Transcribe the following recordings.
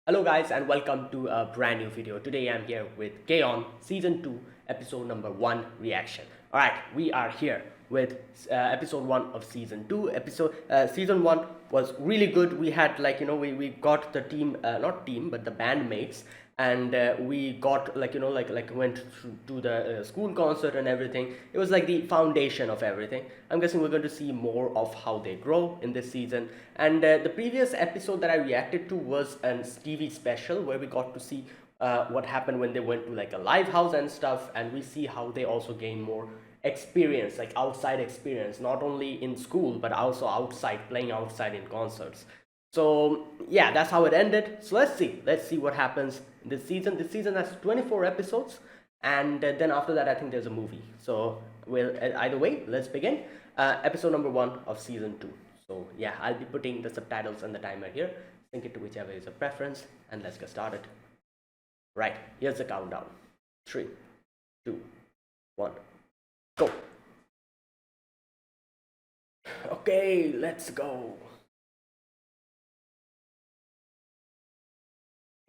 Hello guys and welcome to a brand new video. Today I'm here with K-On! Season 2 episode number 1 reaction. Alright, we are here with episode 1 of season 2. Season 1 was really good. We had we got the team, not team but the bandmates, and we got went to the school concert and everything. It was like the foundation of everything. I'm guessing we're going to see more of how they grow in this season. And the previous episode that I reacted to was an TV special where we got to see what happened when they went to like a live house and stuff, and we see how they also gain more experience, like outside experience, not only in school but also outside, playing outside in concerts. So yeah, that's how it ended. So let's see what happens this season. This season has 24 episodes, and then after that I think there's a movie. So either way, let's begin. Episode number 1 of season 2. So yeah, I'll be putting the subtitles and the timer here. Sync it to whichever is your preference, and let's get started. Right, here's the countdown. 3, 2, 1, go. Okay, let's go.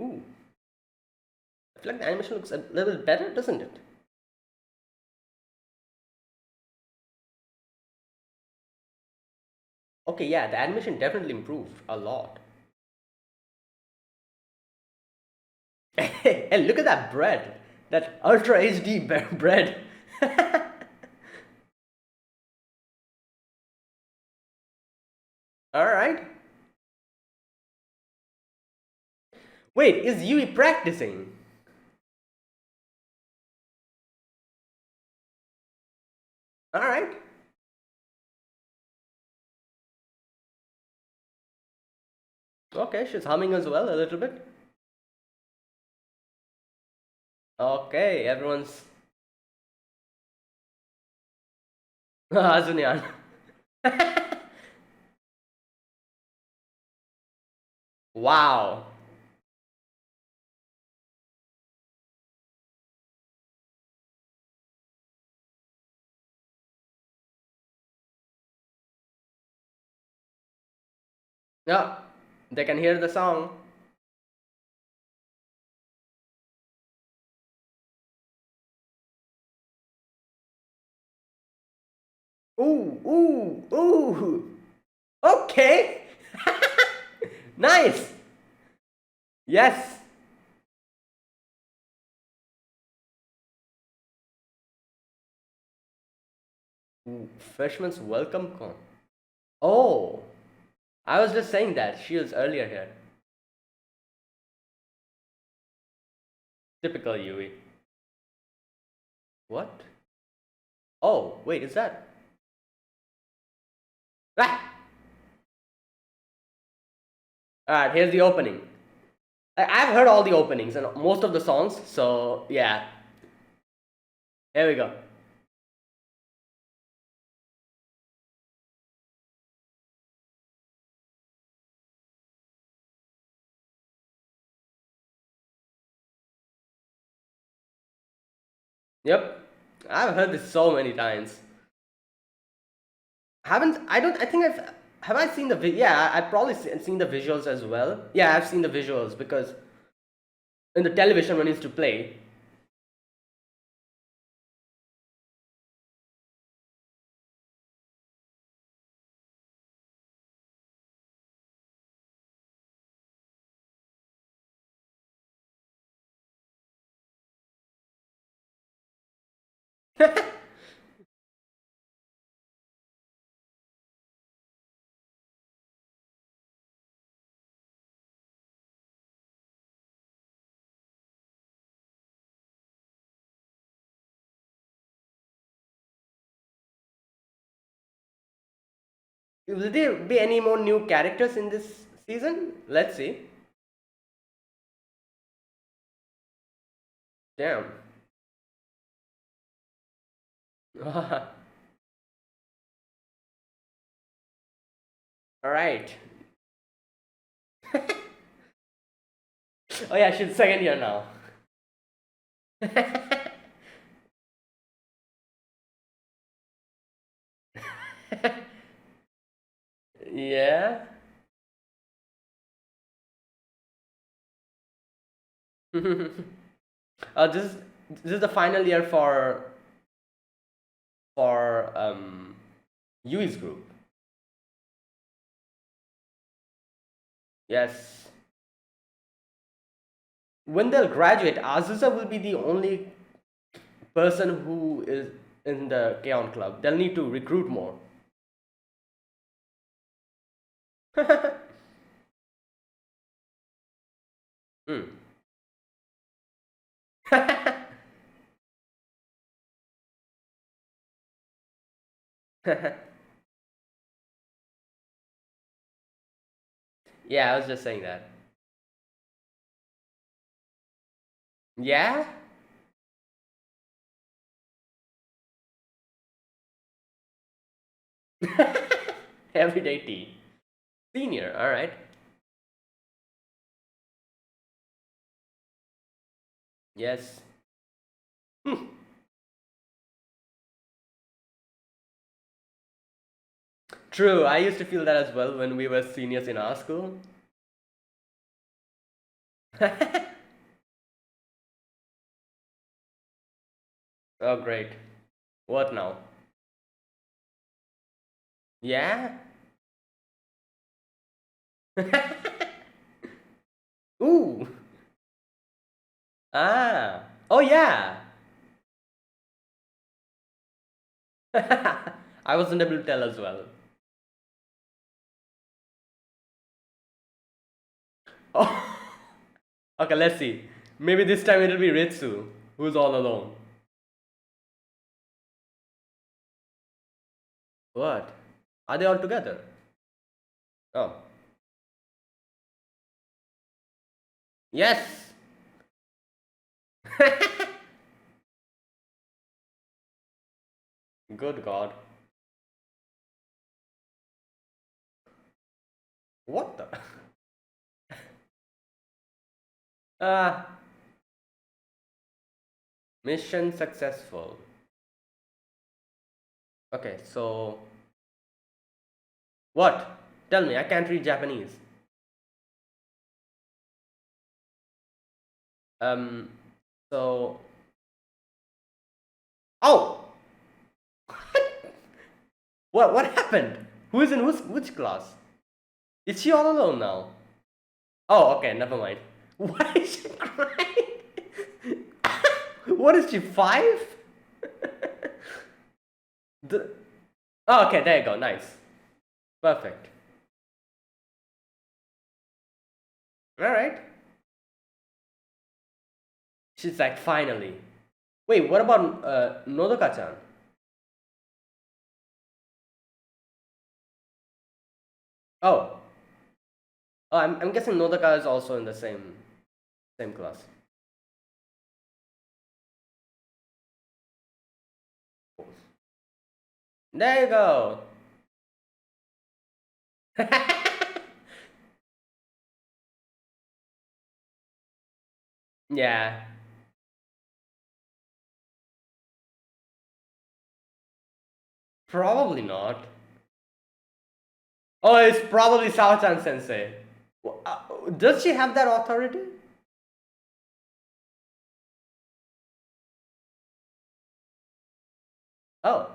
Ooh, I feel like the animation looks a little better, doesn't it? Okay, yeah, the animation definitely improved a lot. Hey, look at that bread. That Ultra HD bread. Alright. Wait, is Yui practicing? Alright. Okay, she's humming as well a little bit. Okay, everyone's Azunyan. Wow. Yeah, they can hear the song. Ooh, ooh, ooh. Okay. Nice. Yes. Ooh, Freshman's welcome con. Oh, I was just saying that. She was earlier here. Typical Yui. What? Oh, wait, is that? Ah! Alright, here's the opening. I've heard all the openings and most of the songs, so yeah. Here we go. Yep. I've heard this so many times. Haven't I don't I think I've have I seen the yeah, I've probably seen the visuals as well. Yeah, I've seen the visuals because in the television when it used to play. Will there be any more new characters in this season? Let's see. Damn. Alright. Oh yeah, she's second year now. Yeah. This is the final year for Yui's group. Yes. When they'll graduate, Azusa will be the only person who is in the Kaon club. They'll need to recruit more. Hmm. Yeah, I was just saying that. Yeah? Everyday tea. Senior, alright. Yes. Hmm. True, I used to feel that as well when we were seniors in our school. Oh, great. What now? Yeah? Ooh. Ah. Oh, yeah. I wasn't able to tell as well. Oh. Okay, let's see. Maybe this time it'll be Ritsu, who's all alone. What? Are they all together? Oh. Yes! Good God. What the? Ah, mission successful. Okay, so what? Tell me, I can't read Japanese. Um, so oh, what happened? Who is in which class? Is she all alone now? Oh, okay, never mind. Why is she crying? What is she, 5? the, oh, okay, there you go. Nice. Perfect. All right. She's like, finally. Wait, what about Nodoka-chan? Oh, oh, I'm guessing Nodoka is also in the same class. There you go. Yeah, probably not. Oh, it's probably Sao-chan sensei. Does she have that authority? Oh.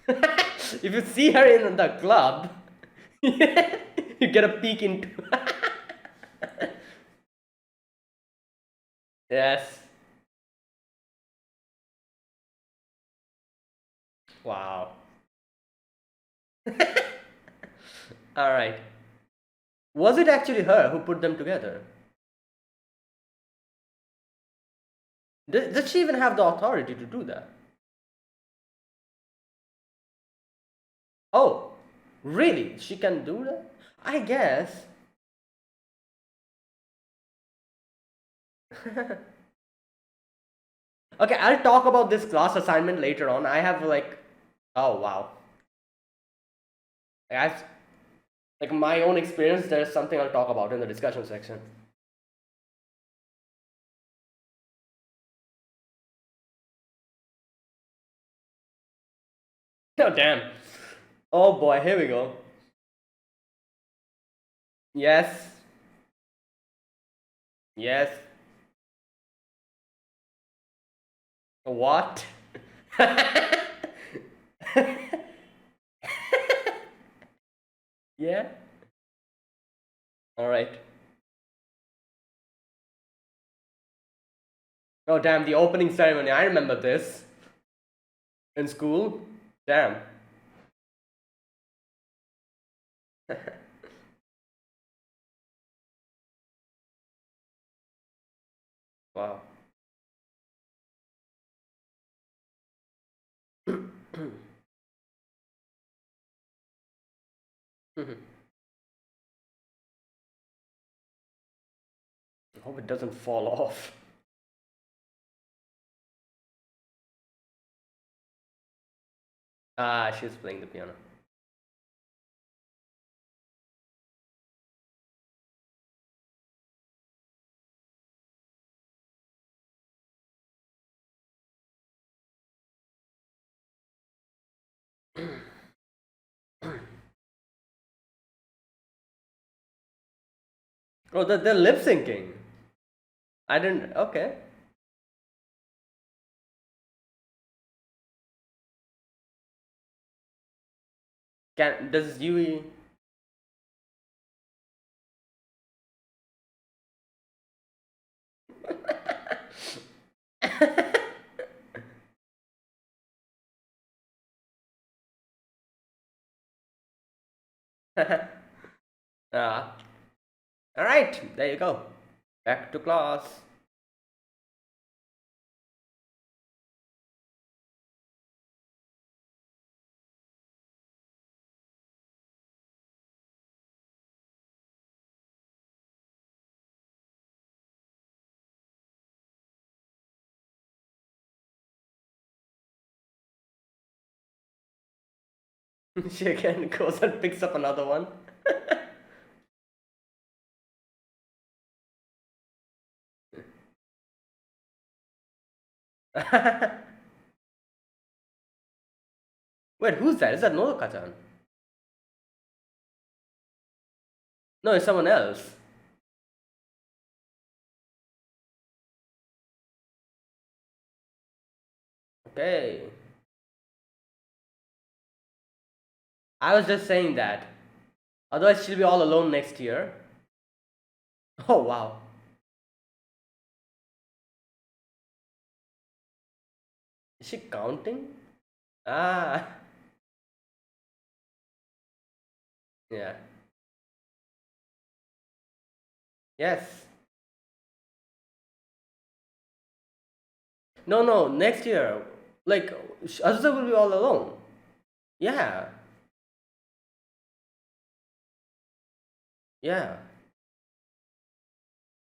If you see her in the club, you get a peek into. Yes. Wow. All right. Was it actually her who put them together? Does she even have the authority to do that? Oh, really? She can do that? I guess. Okay, I'll talk about this class assignment later on. I have like, oh wow, I've like my own experience. There's something I'll talk about in the discussion section. Oh damn. Oh boy, here we go. Yes. Yes. What? Yeah. All right. Oh damn, the opening ceremony. I remember this in school. Damn. Wow. I hope it doesn't fall off. Ah, she's playing the piano. Oh, they're lip syncing. I didn't. Okay. Can does Yui? Ah. All right. There you go. Back to class. She again goes and picks up another one. Wait, who's that? Is that Nodoka-chan? No, it's someone else. Okay. I was just saying that. Otherwise, she'll be all alone next year. Oh, wow. Is she counting? Ah, yeah. Yes. No, no, next year. Like, Azusa will be all alone. Yeah, yeah.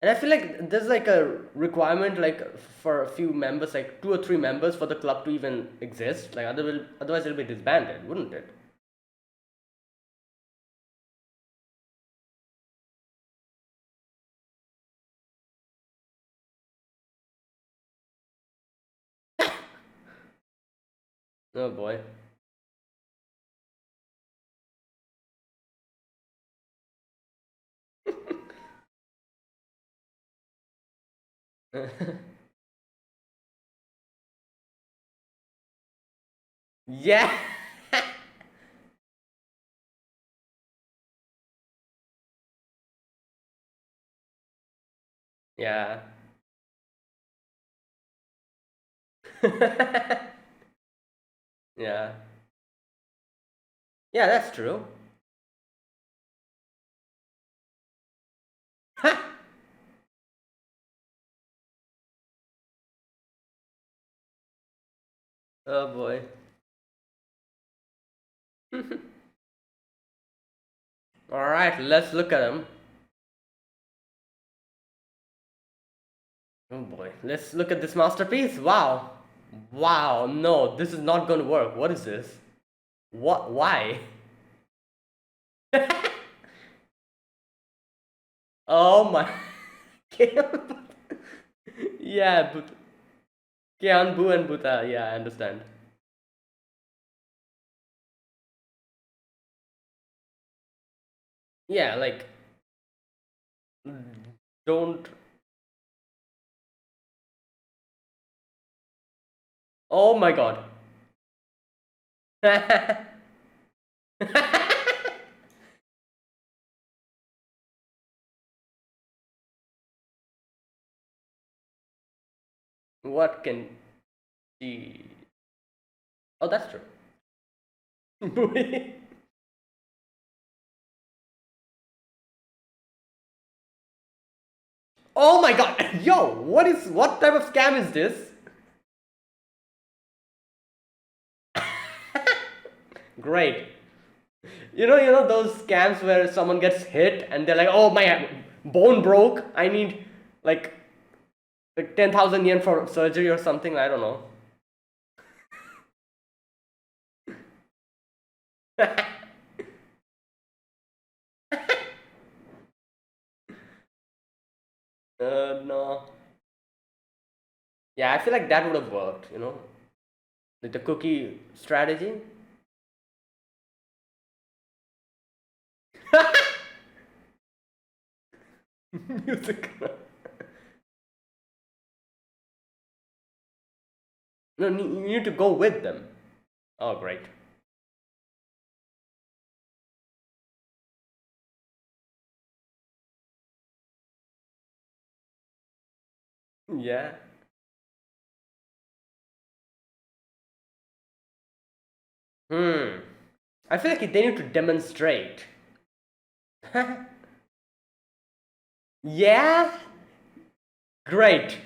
And I feel like there's like a requirement, like for a few members, like 2 or 3 members for the club to even exist. Like, otherwise it'll be disbanded, wouldn't it? Oh boy. Yeah. Yeah. Yeah. Yeah, that's true. Oh boy. All right, let's look at him. Oh boy, let's look at this masterpiece. Wow. Wow, no, this is not going to work. What is this? What? Why? Oh my. Yeah, but Kianbu and Buta. Yeah, I understand. Yeah, like don't. Oh my god. What can she? Oh, that's true. Oh my god. Yo, what type of scam is this? Great. You know those scams where someone gets hit and they're like, "Oh, my bone broke. I need like 10,000 yen for surgery or something." I don't know. No. Yeah, I feel like that would have worked, with the cookie strategy. Music. No, you need to go with them. Oh, great. Yeah. Hmm. I feel like they need to demonstrate. Yeah? Great.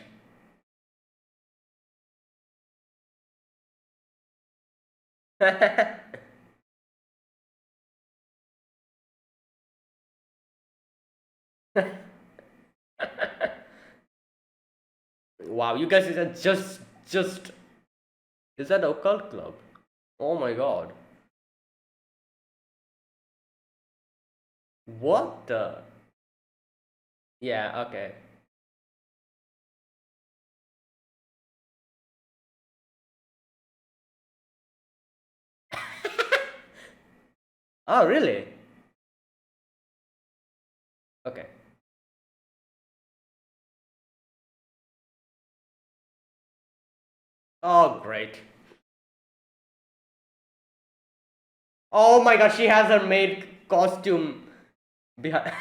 Wow, you guys are just is that occult club? Oh my god. What the? Yeah, okay. Oh, really? Okay. Oh, great. Oh my god, she has her maid costume behind.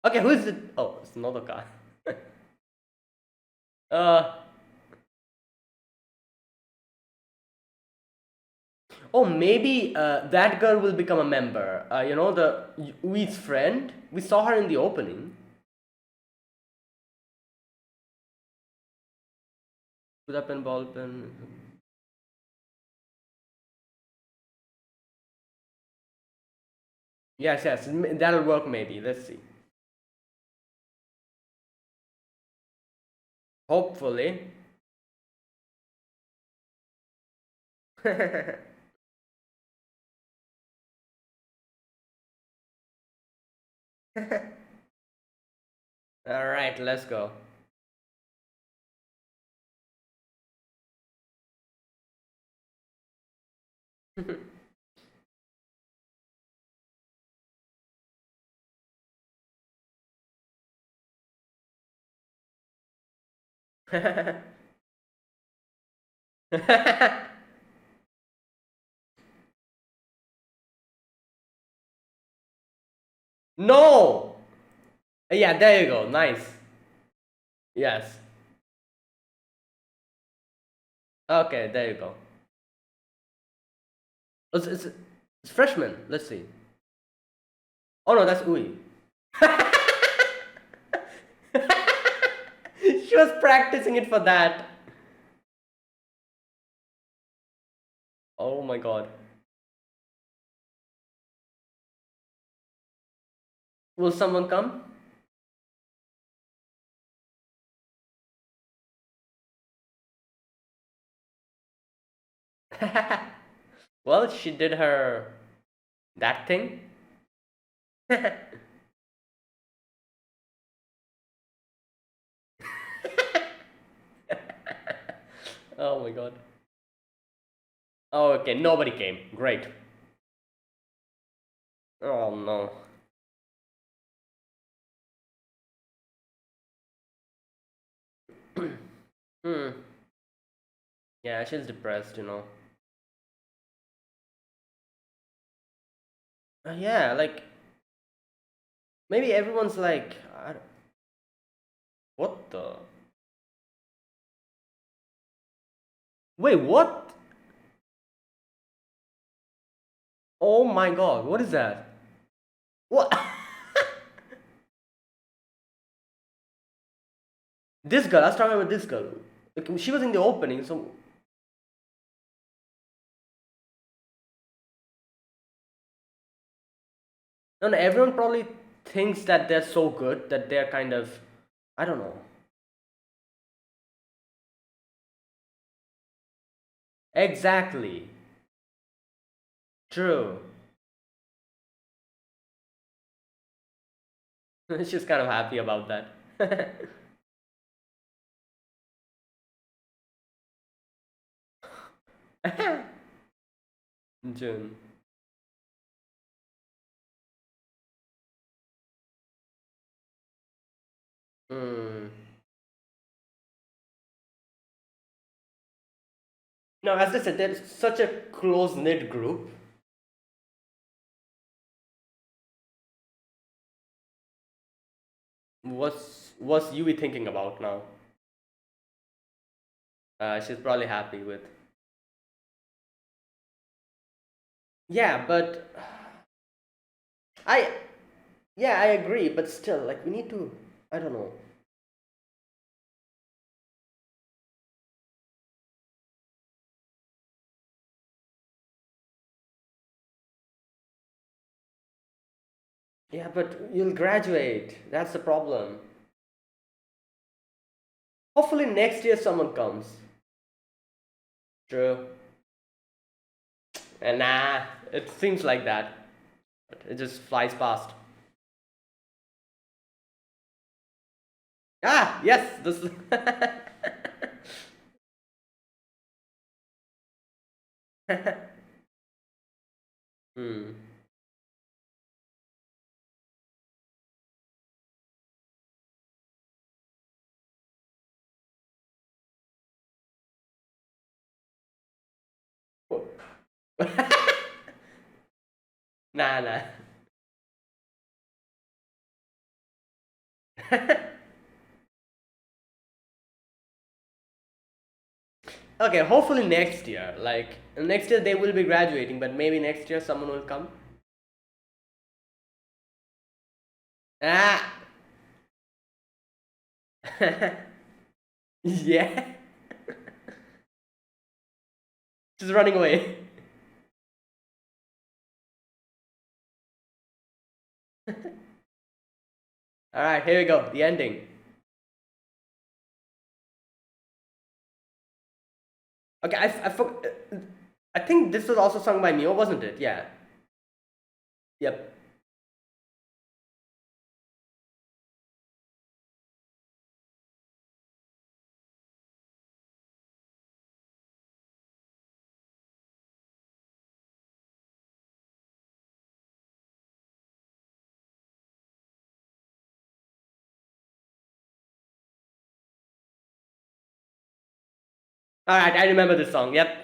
Okay, who is it? Oh, it's another guy. uh, oh, maybe that girl will become a member. The Ui's friend. We saw her in the opening. Put up and ball pen. Yes, yes, that'll work maybe. Let's see. Hopefully. All right, let's go. No! Yeah, there you go. Nice. Yes. Okay, there you go. It's freshman. Let's see. Oh no, that's Ui. She was practicing it for that. Oh my god. Will someone come? Well, she did her that thing. Oh my god. Oh, okay, nobody came. Great. Oh no. Hmm. Yeah, she's depressed, you know. Yeah, like maybe everyone's like, what the? Wait, what? Oh my god, what is that? What? This girl, I was talking about this girl. Like, she was in the opening, so. No, no, everyone probably thinks that they're so good that they're kind of. I don't know. Exactly. True. She's kind of happy about that. June. Hmm. No, as I said, there's such a close knit group. What's Yui thinking about now? She's probably happy with. Yeah, but I yeah I agree, but still, like we need to. I don't know. Yeah, but you'll graduate. That's the problem. Hopefully next year someone comes. True. And nah, it seems like that. But it just flies past. Ah, yes, this. Hmm. Nah, nah. Okay, hopefully next year. Like next year they will be graduating, but maybe next year someone will come. Ah. Yeah. She's running away. All right, here we go. The ending. Okay, I think this was also sung by Mio, wasn't it? Yeah. Yep. All right, I remember this song. Yep.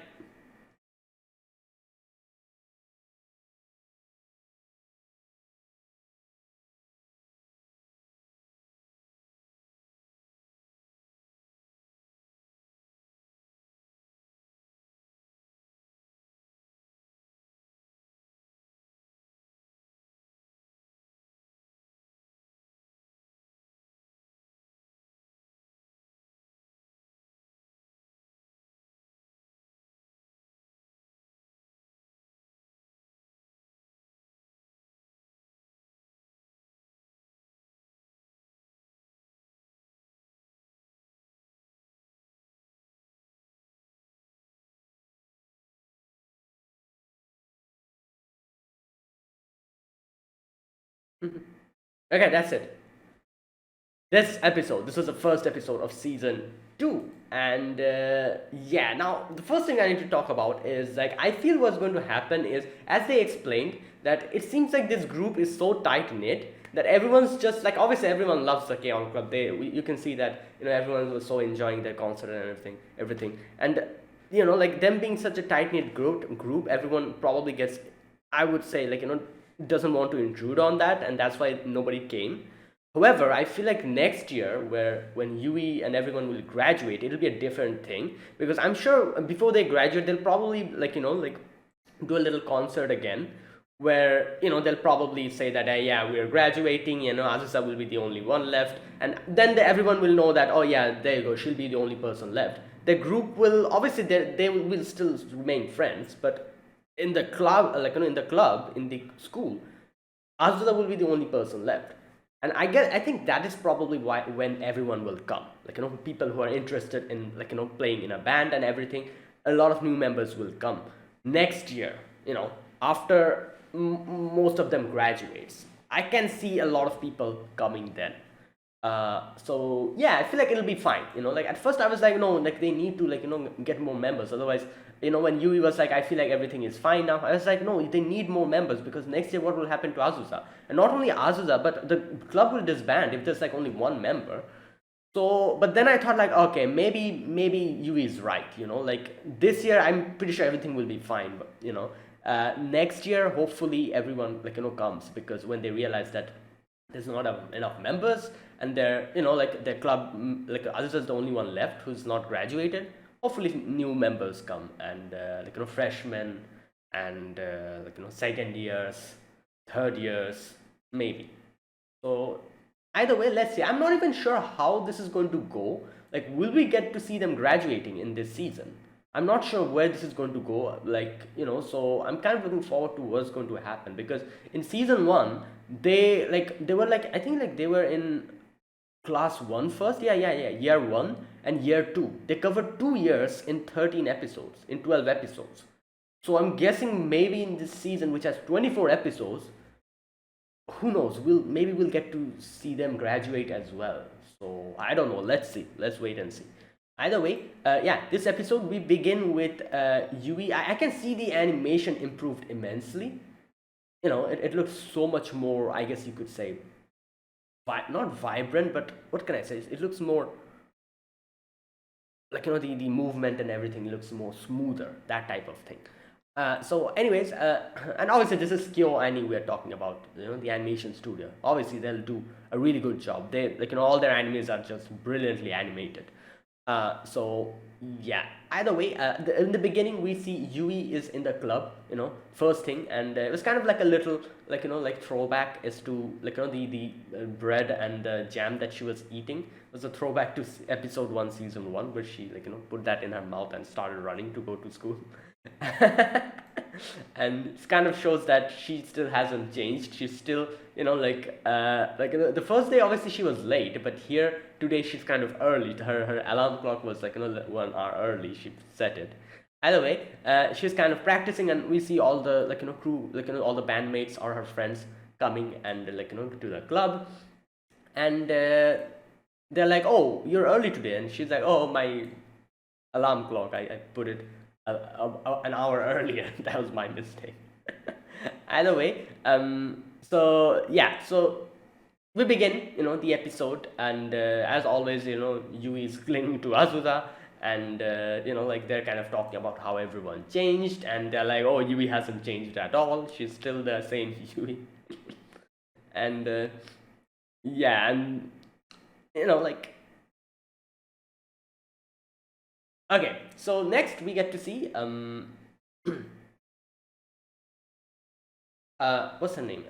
Okay, that's it. This was the first episode of season 2. And yeah, now the first thing I need to talk about is like I feel what's going to happen is, as they explained, that it seems like this group is so tight knit that everyone's just like, obviously everyone loves the K-On Club. You can see that, everyone was so enjoying their concert and everything, and like them being such a tight knit group, everyone probably gets, I would say, like, doesn't want to intrude on that, and that's why nobody came. However, I feel like next year, when Yui and everyone will graduate, it'll be a different thing, because I'm sure before they graduate, they'll probably, like, like do a little concert again, where they'll probably say that, yeah, we're graduating, Azusa will be the only one left, and then everyone will know that, oh yeah, there you go, she'll be the only person left. The group will obviously, they will still remain friends, but in the club, like, in the club, in the school, Azusa will be the only person left. And I think that is probably why, when everyone will come, like, people who are interested in, like, playing in a band and everything, a lot of new members will come next year, after most of them graduates. I can see a lot of people coming then. So yeah, I feel like it'll be fine. Like at first I was like, no, like they need to, like, get more members. Otherwise, when Yui was like, I feel like everything is fine now, I was like, no, they need more members, because next year what will happen to Azusa? And not only Azusa, but the club will disband if there's like only one member. So, but then I thought like, okay, maybe Yui is right. Like this year I'm pretty sure everything will be fine. But next year hopefully everyone, like, comes, because when they realize that there's not enough members, and they're, like their club, like Azusa is the only one left who's not graduated, hopefully new members come, and like, freshmen, and like, second years, third years, maybe. So either way, let's see. I'm not even sure how this is going to go. Like, will we get to see them graduating in this season? I'm not sure where this is going to go. Like, so I'm kind of looking forward to what's going to happen, because in season one, they were like, I think like they were in class one first. Yeah, year one and year two. They covered 2 years in 13 episodes, in 12 episodes. So I'm guessing maybe in this season, which has 24 episodes, who knows, we'll get to see them graduate as well. So I don't know, let's see, let's wait and see. Either way, yeah, this episode we begin with Yui. I can see the animation improved immensely. It looks so much more, I guess you could say, not vibrant, but what can I say, it looks more like, the movement and everything looks more smoother, that type of thing. So anyways, and obviously this is KyoAni we're talking about, the animation studio. Obviously they'll do a really good job. They, like, all their animes are just brilliantly animated. So yeah, either way, in the beginning we see Yui is in the club, first thing, and it was kind of like a little, like, like throwback as to, like, the bread and the jam that she was eating. It was a throwback to episode 1, season 1, where she, like, put that in her mouth and started running to go to school. And it kind of shows that she still hasn't changed. She's still, like, the first day obviously she was late, but here today she's kind of early. Her alarm clock was like, 1 hour early. She set it. Either way, she's kind of practicing, and we see all the, like, crew, like, all the bandmates or her friends coming and, like, to the club, and they're like, oh, you're early today, and she's like, oh, my alarm clock, I put it an hour earlier. That was my mistake. Either way, so yeah, so we begin, the episode, and as always, Yui is clinging to Azusa, and like they're kind of talking about how everyone changed, and they're like, oh, Yui hasn't changed at all. She's still the same Yui. And yeah, and like, okay, so next we get to see what's her name?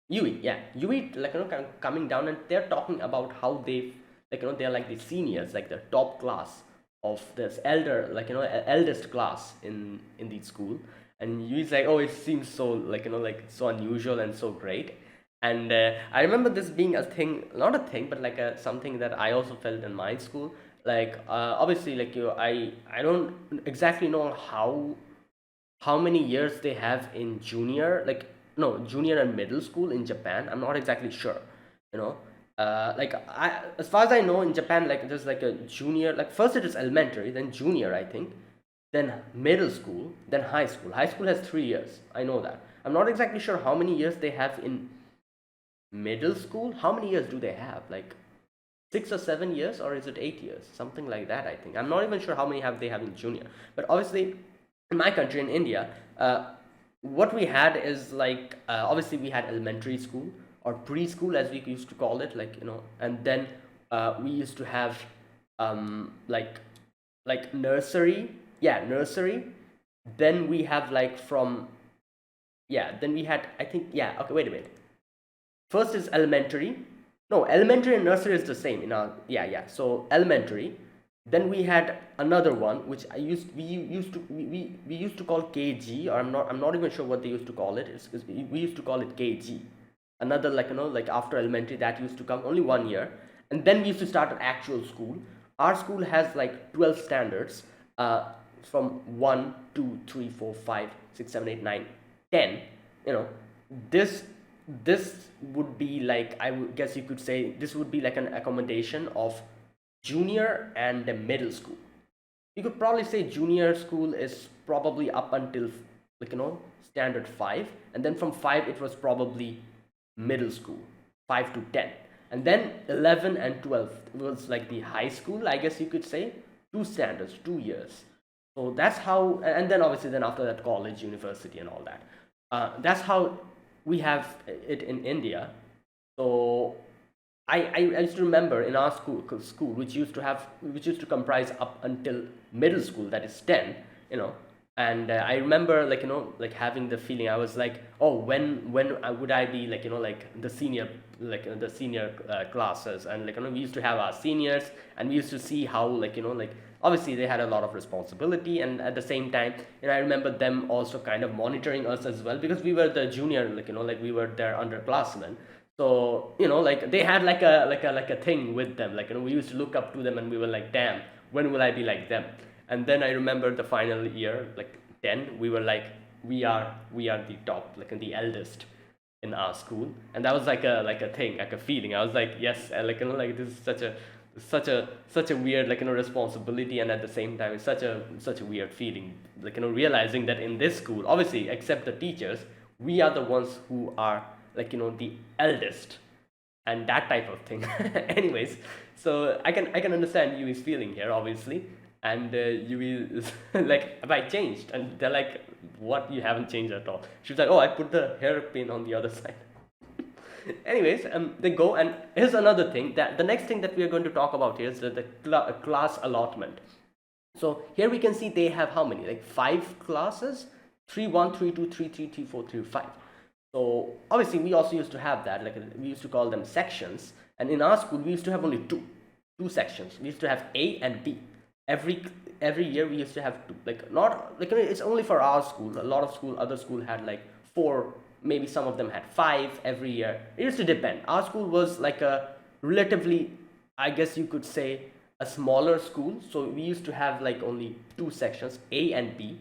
Yui, yeah, Yui, like, kind of coming down, and they're talking about how they, like, they're like the seniors, like the top class of this eldest class in the school, and Yui's like, oh, it seems so, like, like so unusual and so great. And I remember this being a thing, not a thing, but like something that I also felt in my school. Like, obviously, like, I don't exactly know how many years they have in junior, like, no, junior and middle school in Japan. I'm not exactly sure, you know. as far as I know, in Japan, like there's like a junior, like first it is elementary, then junior, I think, then middle school, then high school. High school has 3 years. I know that. I'm not exactly sure how many years they have in middle school. How many years do they have? Like 6 or 7 years, or is it 8 years? Something like that, I think. I'm not even sure how many have they have in junior. But obviously, in my country, in India, what we had is like obviously we had elementary school or preschool as we used to call it, like and then we used to have like nursery, yeah, nursery. Then we have like from yeah, then we had I think yeah. Okay, wait a minute. First is elementary. No, elementary and nursery is the same in our yeah. So elementary. Then we had another one which we used to call KG, or I'm not even sure what they used to call it. We used to call it KG. Another like like after elementary that used to come only 1 year, and then we used to start an actual school. Our school has like 12 standards, from 1, 2, 3, 4, 5, 6, 7, 8, 9, 10. You know, this this would be like I would guess you could say this would be like an accommodation of junior and the middle school. You could probably say junior school is probably up until like standard 5, and then from 5 it was probably middle school, 5 to 10, and then 11 and 12 was like the high school, I guess you could say. Two standards, 2 years. So that's how, and then obviously then after that college, university, and all that. That's how we have it in India. So I used to remember in our school which used to comprise up until middle school, that is 10, and I remember like like having the feeling. I was like, oh, when would I be like like the senior, like the senior classes, and like we used to have our seniors, and we used to see how like like obviously they had a lot of responsibility, and at the same time I remember them also kind of monitoring us as well, because we were the junior, like like we were their underclassmen. So like they had like a thing with them, like we used to look up to them, and we were like, damn, when will I be like them? And then I remember the final year, like 10, we were like, we are the top, like the eldest in our school, and that was like a thing, like a feeling. I was like, yes, like like this is such a weird like responsibility, and at the same time it's such a weird feeling, like realizing that in this school, obviously except the teachers, we are the ones who are like the eldest, and that type of thing. Anyways, so I can understand Yui's feeling here, obviously, and Yui is like, have I changed? And they're like, what, you haven't changed at all. She's like, oh, I put the hairpin on the other side. Anyways, they go, and here's another thing, that the next thing that we are going to talk about here is the class allotment. So here we can see they have how many, like 5 classes, 3 1 3 2 3 3 3 4 3 5. So obviously we also used to have that, like we used to call them sections, and in our school we used to have only two sections. We used to have A and B. Every year we used to have two, like not like it's only for our school. A lot of other school had like 4, maybe some of them had 5 every year. It used to depend. Our school was like a relatively, I guess you could say, a smaller school, so we used to have like only 2 sections, A and B,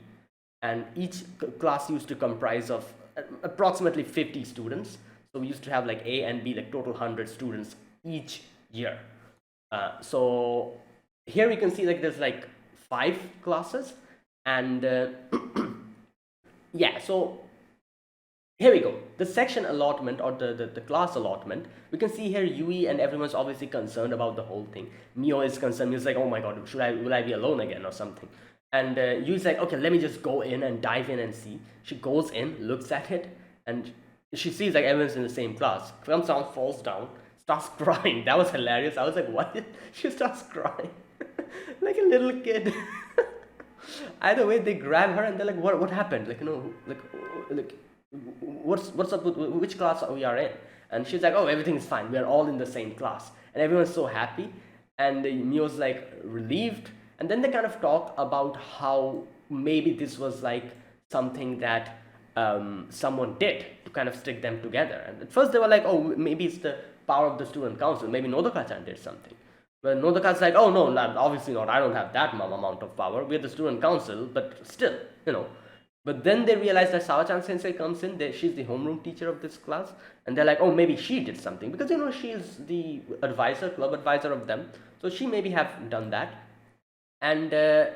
and each class used to comprise of approximately 50 students. So we used to have like A and B, like total 100 students each year. So here we can see like there's like 5 classes, and yeah, so here we go. The section allotment, or the class allotment, we can see here Yui and everyone's obviously concerned about the whole thing. Mio is concerned. He's like, oh my god, will I be alone again or something? And Yui's like, okay, let me just go in and dive in and see. She goes in, looks at it, and she sees like everyone's in the same class. Comes down, falls down, starts crying. That was hilarious. I was like, what? She starts crying like a little kid. Either way, they grab her and they're like, what happened? Like like what's up with which class we are in? And she's like, oh, everything is fine. We are all in the same class, and everyone's so happy. And Mio's like relieved. And then they kind of talk about how maybe this was like something that someone did to kind of stick them together. And at first they were like, oh, maybe it's the power of the student council. Maybe Nodoka-chan did something. But Nodoka's like, oh no, obviously not. I don't have that amount of power. We're the student council, but still, But then they realize that Sawachan sensei comes in, she's the homeroom teacher of this class, and they're like, oh, maybe she did something because she's the advisor, club advisor of them, so she maybe have done that. And I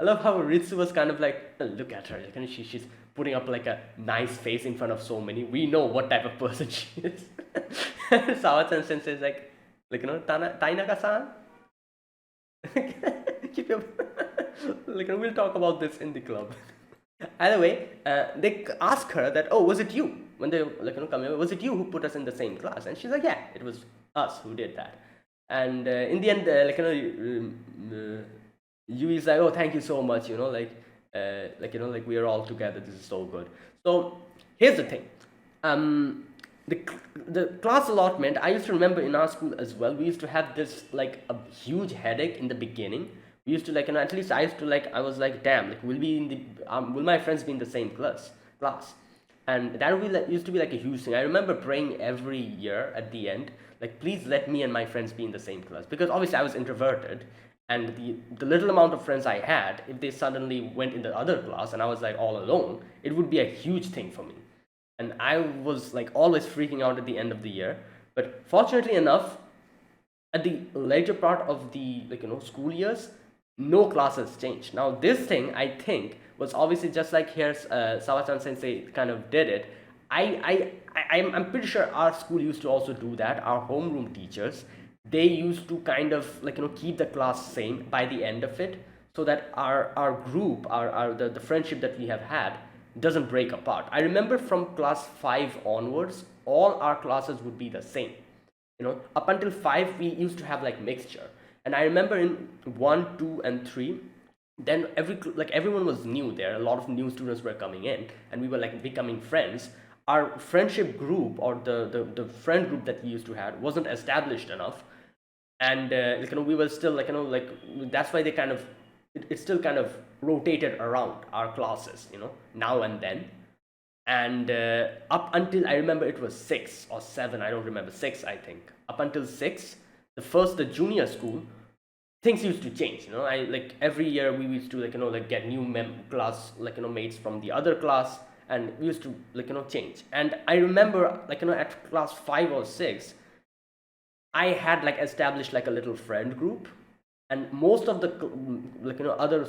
love how Ritsu was kind of like, look at her, like, she's putting up like a nice face in front of so many. We know what type of person she is. Sawachan sensei is like Tainaka-san, keep your like we'll talk about this in the club. Either way, they ask her that, oh, was it you when they come over? Was it you who put us in the same class? And she's like, yeah, it was us who did that. And in the end, Yui is like, oh, thank you so much. We are all together. This is so good. So here's the thing. The class allotment, I used to remember in our school as well, we used to have this like a huge headache in the beginning. We used to at least I used to I was like, damn, will my friends be in the same class? And that used to be like a huge thing. I remember praying every year at the end, like, please let me and my friends be in the same class, because obviously I was introverted, and the little amount of friends I had, if they suddenly went in the other class and I was like all alone, it would be a huge thing for me. And I was like always freaking out at the end of the year. But fortunately enough, at the later part of the school years, no classes changed. Now this thing, I think, was obviously just like here Sawachan sensei kind of did it. I'm pretty sure our school used to also do that. Our homeroom teachers, they used to kind of keep the class same by the end of it, so that our group, the friendship that we have had doesn't break apart. I remember from class 5 onwards, all our classes would be the same. Up until 5, we used to have like mixture. And I remember in 1, 2, and 3, then everyone was new there. A lot of new students were coming in, and we were like becoming friends. Our friendship group, or the friend group that we used to have, wasn't established enough. And we were still that's why they kind of it still kind of rotated around our classes, now and then. And up until, I remember it was 6 or 7, I don't remember, 6 I think. Up until 6, the junior school, things used to change. Every year we used to get new class mates from the other class, and we used to change. And I remember at class 5 or 6, I had established a little friend group, and most of the other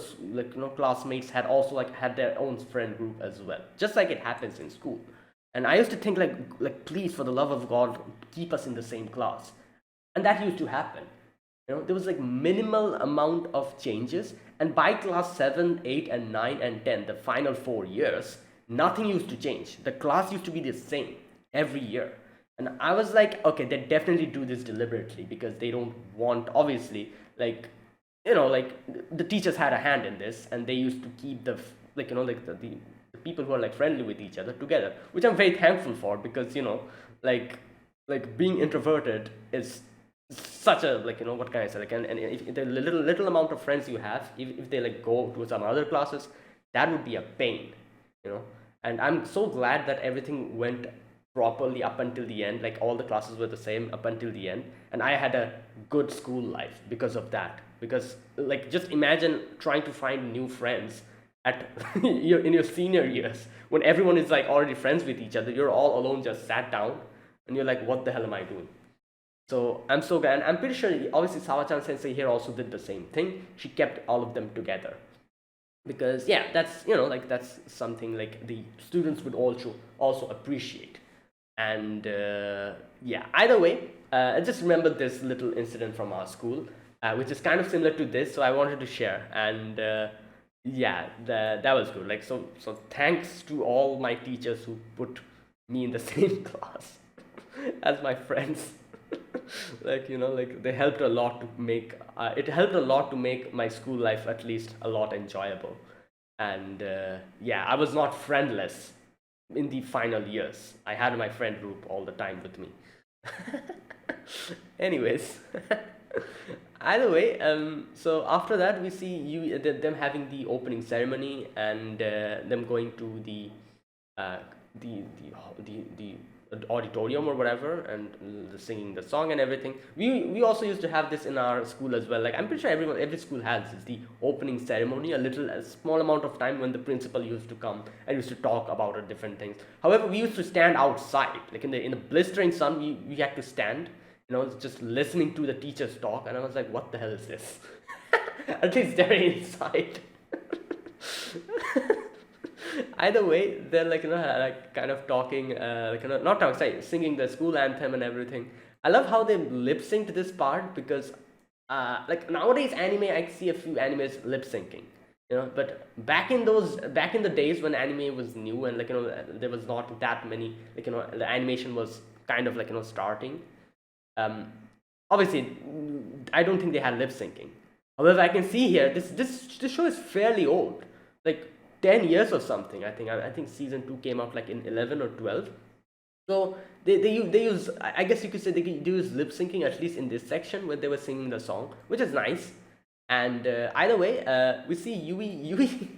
classmates had also had their own friend group as well, just like it happens in school. And I used to think please, for the love of God, keep us in the same class. And that used to happen. There was minimal amount of changes, and by class 7, 8, and 9, and 10, the final 4 years, nothing used to change. The class used to be the same every year. And I was like, okay, they definitely do this deliberately, because they don't want, obviously, the teachers had a hand in this, and they used to keep the people who are friendly with each other together, which I'm very thankful for, because being introverted is such a what can I say, and if the little amount of friends you have, if they go to some other classes, that would be a pain. And I'm so glad that everything went properly up until the end. All the classes were the same up until the end, and I had a good school life because of that. Because just imagine trying to find new friends at in your senior years, when everyone is already friends with each other. You're all alone, just sat down, and you're like, what the hell am I doing? So I'm so glad, and I'm pretty sure obviously Sawachan sensei here also did the same thing. She kept all of them together, because yeah, that's that's something the students would also appreciate. And yeah, either way, I just remembered this little incident from our school, which is kind of similar to this, so I wanted to share. And yeah, that was good. So thanks to all my teachers who put me in the same class as my friends. They helped a lot to make it helped a lot to make my school life at least a lot enjoyable. And yeah, I was not friendless in the final years. I had my friend group all the time with me. Anyways, either way, so after that we see them having the opening ceremony, and them going to the auditorium or whatever, and singing the song and everything. We also used to have this in our school as well. Like I'm pretty sure every school has this, the opening ceremony, a small amount of time when the principal used to come and used to talk about different things. However, we used to stand outside, like in the blistering sun. We had to stand, just listening to the teachers talk, and I was like, what the hell is this? At least they're inside. Either way, they're like like kind of talking, like not talking, sorry, singing the school anthem and everything. I love how they lip synced this part because like nowadays anime, I see a few animes lip syncing, but back in the days when anime was new, and there was not that many, the animation was kind of starting. um Obviously, I don't think they had lip syncing. However, I can see here this show is fairly old, like 10 years or something. I think season 2 came out like in 11 or 12. So they use, I guess you could say, they use lip syncing at least in this section where they were singing the song, which is nice. And either way, we see Yui Yui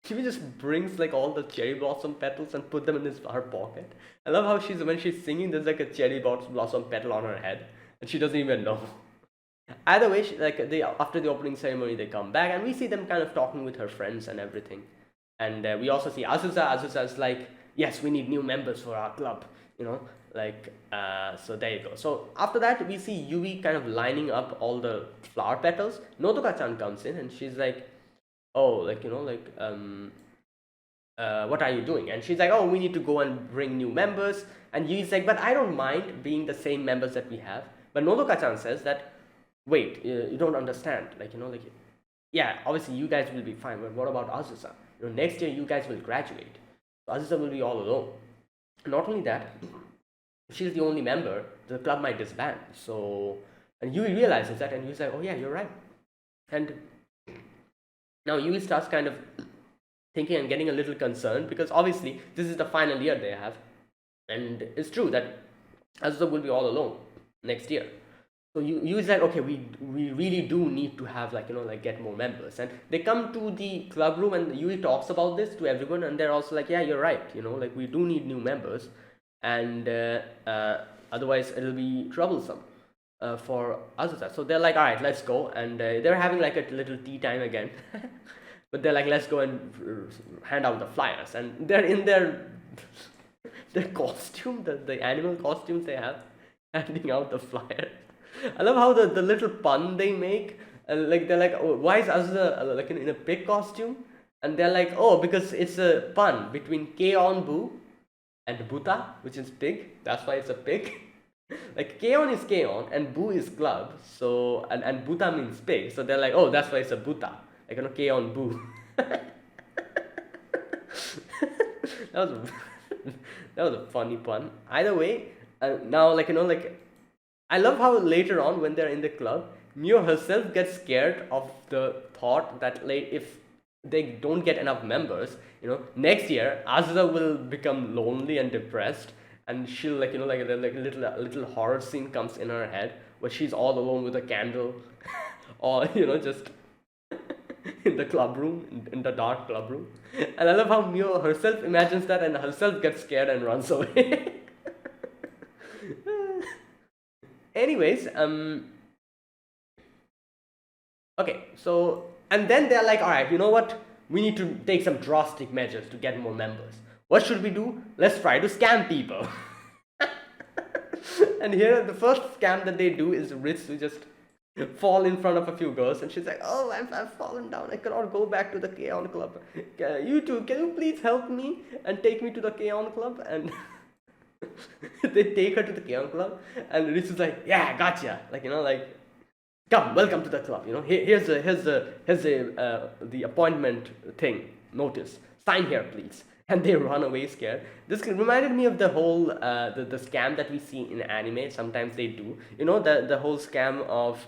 just brings like all the cherry blossom petals and put them in her pocket. I love how when she's singing, there's like a cherry blossom petal on her head, and she doesn't even know. Either way, they, after the opening ceremony, they come back and we see them kind of talking with her friends and everything. And we also see Azusa. Azusa's like, yes, we need new members for our club, so there you go. So after that, we see Yui kind of lining up all the flower petals. Nodoka-chan comes in and she's like, oh, what are you doing? And she's like, oh, we need to go and bring new members. And Yui's like, but I don't mind being the same members that we have. But Nodoka-chan says that, wait, you don't understand. Yeah, obviously you guys will be fine, but what about Azusa? Next year you guys will graduate. So Azusa will be all alone. Not only that, if she's the only member, the club might disband. So, and Yui realizes that, and Yui's like, oh yeah, you're right. And now Yui starts kind of thinking and getting a little concerned because obviously this is the final year they have, and it's true that Azusa will be all alone next year. So you is like, okay, we really do need to have get more members. And they come to the club room and Yui talks about this to everyone, and they're also like, yeah, you're right, we do need new members, and otherwise it'll be troublesome for Azusa. So they're like, all right, let's go. And they're having like a little tea time again. But they're like, let's go and hand out the flyers, and they're in their costume, the animal costumes they have, handing out the flyers. I love how the little pun they make. They're like, oh, why is Azusa in a pig costume? And they're like, oh, because it's a pun between Keon-bu and Buta, which is pig. That's why it's a pig. Like Keon is Keon and Bu is club. So and Buta means pig. So they're like, oh, that's why it's a Buta. Keon-bu. that was that was a funny pun. Either way, now I love how later on when they're in the club, Mio herself gets scared of the thought that if they don't get enough members, next year Azusa will become lonely and depressed, and she'll a little horror scene comes in her head where she's all alone with a candle, or just in the club room, in the dark club room. And I love how Mio herself imagines that and herself gets scared and runs away. Anyways, okay, so, and then they're like, all right, you know what? We need to take some drastic measures to get more members. What should we do? Let's try to scam people. And here, the first scam that they do is Ritsu just fall in front of a few girls, and she's like, oh, I've fallen down. I cannot go back to the K-On Club. You two, can you please help me and take me to the K-On Club? And they take her to the K-On Club, and Ritsu's like, yeah, gotcha. Come, welcome to the club. Here's the appointment thing, notice. Sign here, please. And they run away scared. This reminded me of the whole the scam that we see in anime. Sometimes they do. The whole scam of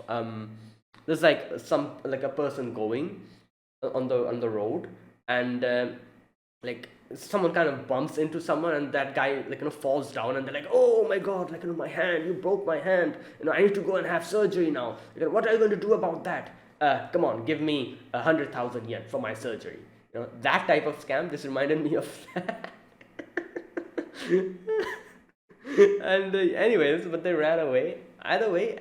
there's a person going on the road, and someone kind of bumps into someone, and that guy falls down, and they're like, oh my god, my hand, you broke my hand, I need to go and have surgery now. What are you going to do about that? Come on, give me 100,000 yen for my surgery. That type of scam. This reminded me of that. And anyways, but they ran away. Either way,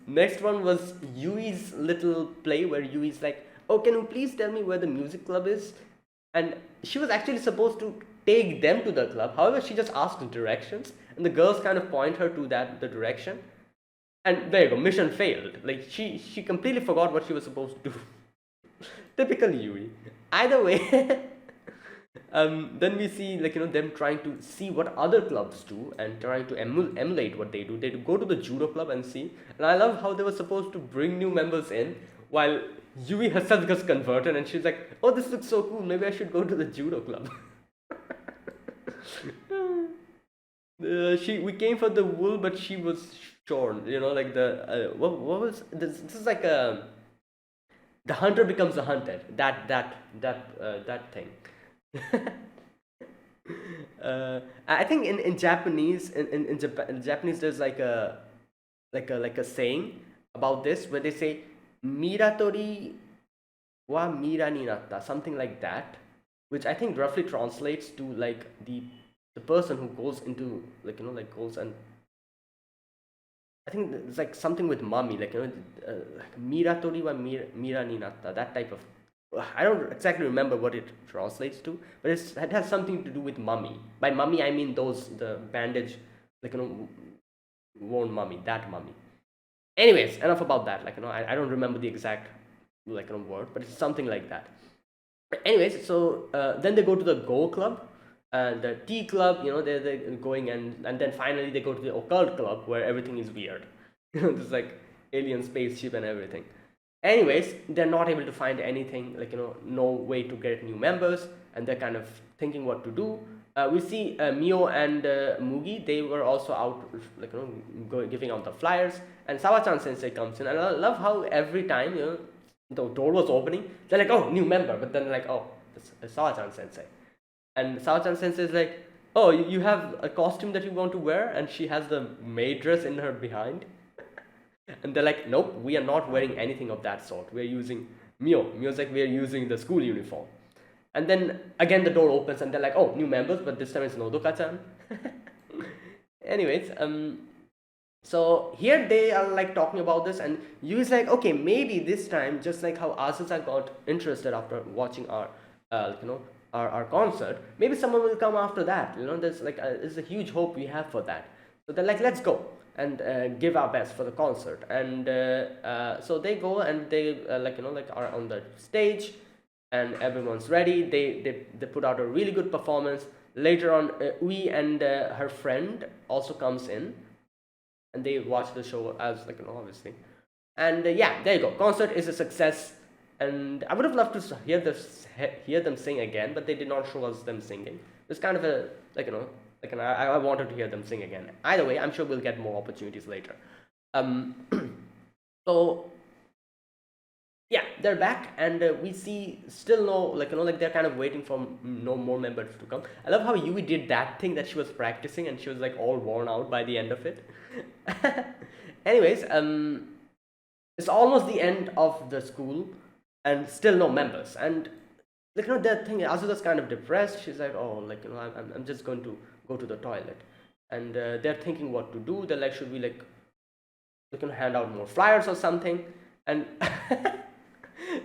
next one was Yui's little play where Yui's like, "Oh, can you please tell me where the music club is?" And she was actually supposed to take them to the club. However, she just asked directions, and the girls kind of point her to the direction. And there you go, mission failed. Like she completely forgot what she was supposed to do. Typical Yui. Either way, then we see them trying to see what other clubs do and trying to emulate what they do. They go to the judo club and see. And I love how they were supposed to bring new members in while Yui herself gets converted and she's like, "Oh, this looks so cool. Maybe I should go to the judo club." We came for the wool, but she was shorn. Like what was this? This is like a the hunter becomes the hunted. That thing. I think in Japanese in Japanese there's like a saying about this where they say Miratori wa Mira ni natta, something like that, which I think roughly translates to like the person who goes into goes and I think it's like something with mommy, like Miratori wa Mira ni natta, that type of. I don't exactly remember what it translates to, but it has something to do with mummy. By mummy, I mean the bandage, worn mummy, that mummy. Anyways, enough about that. I don't remember the exact word, but it's something like that. Anyways, so then they go to the Go Club, the Tea Club. They're going and then finally they go to the Occult Club where everything is weird. There's like alien spaceship and everything. Anyways, they're not able to find anything, no way to get new members, and they're kind of thinking what to do. We see Mio and Mugi, they were also out, giving out the flyers, and Sawa-chan sensei comes in, and I love how every time, the door was opening, they're like, "Oh, new member," but then like, "Oh, it's Sawa-chan sensei." And Sawa-chan sensei is like, "Oh, you have a costume that you want to wear?" And she has the maid dress in her behind. And they're like, "Nope, we are not wearing anything of that sort. We're using Mio's like, we're using the school uniform." And then again the door opens and they're like, "Oh, new members, but this time it's Nodoka-chan." Anyways, so here they are like talking about this, and Yui's like, "Okay, maybe this time, just like how Azusa got interested after watching our our concert, maybe someone will come after that. There's a huge hope we have for that." So they're like, "Let's go and give our best for the concert." And so they go and they are on the stage, and everyone's ready. They put out a really good performance. Later on, Ui and her friend also comes in, and they watch the show as obviously. And yeah, there you go. Concert is a success, and I would have loved to hear them sing again, but they did not show us them singing. It's kind of a I wanted to hear them sing again. Either way, I'm sure we'll get more opportunities later. So yeah, they're back, and we see still no they're kind of waiting for no more members to come. I love how Yui did that thing that she was practicing, and she was like all worn out by the end of it. Anyways, it's almost the end of the school, and still no members. And that thing, Azusa's kind of depressed. She's like, "Oh, I'm just going to go to the toilet." And they're thinking what to do. They're like, "Should we hand out more flyers or something?" And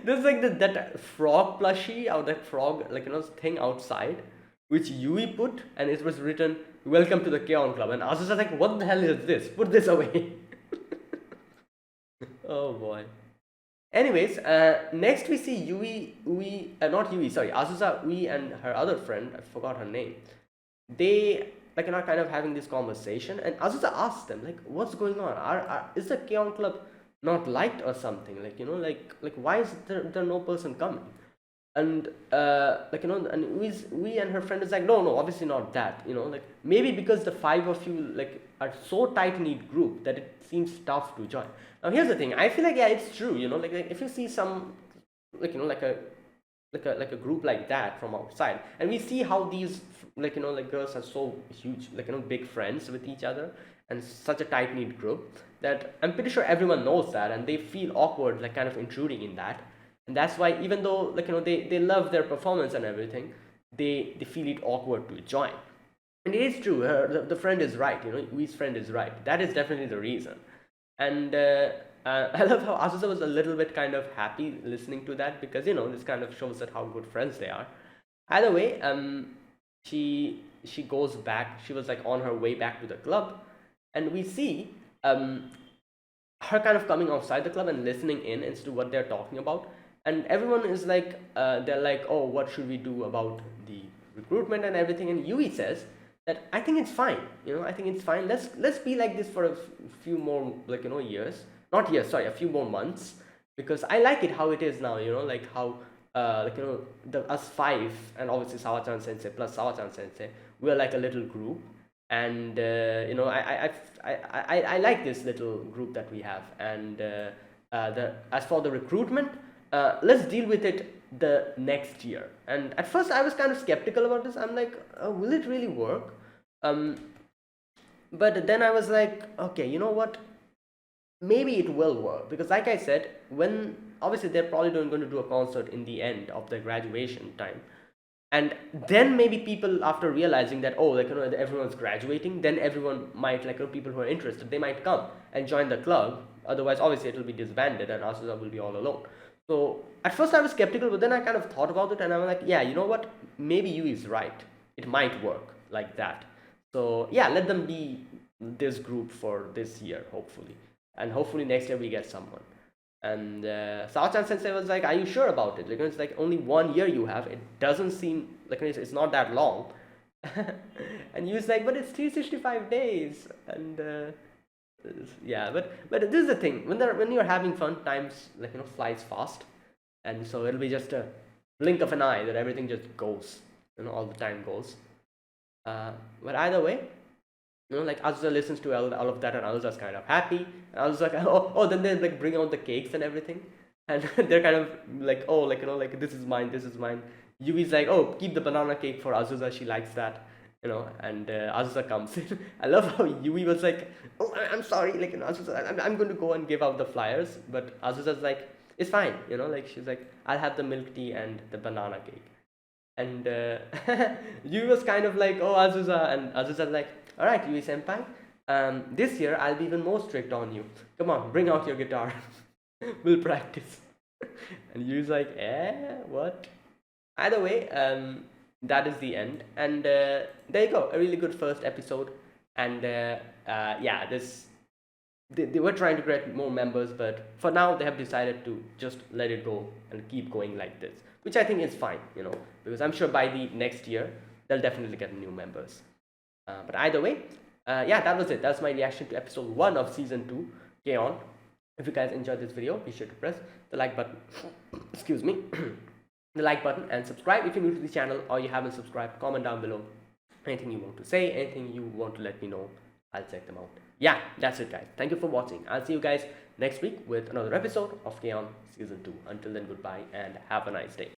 there's that frog plushie or that frog thing outside, which Yui put, and it was written, "Welcome to the K-On! Club." And Azusa's like, "What the hell is this? Put this away." Oh boy. Anyways, next we see not Yui, sorry, Azusa, Ui, and her other friend, I forgot her name. They are kind of having this conversation, and Azusa asks them what's going on? Is the K-On! Club not liked or something? Why is there no person coming? And and Ui and her friend is like, "No, obviously not that. Maybe because the five of you are so tight knit group that it seems tough to join." Now here's the thing. I feel yeah, it's true. If you see some like a group like that from outside, and we see how these girls are so huge, big friends with each other, and such a tight knit group, that I'm pretty sure everyone knows that, and they feel awkward kind of intruding in that. And that's why, even though they love their performance and everything, they feel it awkward to join. And it is true. The friend is right. Yui's friend is right. That is definitely the reason. And I love how Azusa was a little bit kind of happy listening to that, because this kind of shows that how good friends they are. Either way, she goes back. She was like on her way back to the club, and we see her kind of coming outside the club and listening in as to what they're talking about. And everyone is like, they're like, oh, what should we do about the recruitment and everything? And Yui says that I think it's fine. I think it's fine. Let's be like this for a few more, like, years. Not years, sorry, a few more months, because I like it how it is now. Like how like the us five, and obviously Sawachan Sensei plus Sawachan Sensei, we're like a little group. And I like this little group that we have. And as for the recruitment, let's deal with it the next year. And at first I was kind of skeptical about this. I'm like, will it really work? But then I was like, okay, you know what, maybe it will work, because like I said, when obviously they're probably going to do a concert in the end of the graduation time. And then maybe people, after realizing that, oh, like, everyone's graduating, then everyone might, like, people who are interested, they might come and join the club. Otherwise, obviously, it will be disbanded and Asusa will be all alone. So at first I was skeptical, but then I kind of thought about it, and I'm like, yeah, you know what, maybe Yui is right, it might work like that. So yeah, let them be this group for this year, hopefully. And hopefully next year we get someone. And Sao-chan Sensei was like, are you sure about it? Like, it's like only 1 year you have. It doesn't seem like it's not that long. And he was like, but it's 365 days. And yeah, but this is the thing. When you're having fun, times, like, flies fast. And so it'll be just a blink of an eye that everything just goes. All the time goes. But either way, like Azusa listens to all of that, and Azusa's kind of happy. And Azusa's like, oh, then they like bring out the cakes and everything, and they're kind of like, oh, like, like, this is mine, this is mine. Yui's like, oh, keep the banana cake for Azusa, she likes that, and Azusa comes in. I love how Yui was like, oh, I'm sorry, like, Azusa, I'm going to go and give out the flyers, but Azusa's like, it's fine, like, she's like, I'll have the milk tea and the banana cake. And Yui was kind of like, oh, Azusa, and Azusa's like, all right, Yui senpai, this year I'll be even more strict on you. Come on, bring out your guitar. We'll practice. And Yui's like, what? Either way, that is the end. And there you go, a really good first episode. And yeah, they were trying to get more members, but for now they have decided to just let it go and keep going like this, which I think is fine, because I'm sure by the next year they'll definitely get new members. But either way, yeah, that was it. That's my reaction to episode 1 of season 2, K-On! If you guys enjoyed this video, be sure to press the like button, excuse me, the like button, and subscribe if you're new to the channel or you haven't subscribed. Comment down below anything you want to say, anything you want to let me know. I'll check them out. Yeah, that's it, guys. Thank you for watching. I'll see you guys next week with another episode of K-On! Season 2. Until then, goodbye and have a nice day.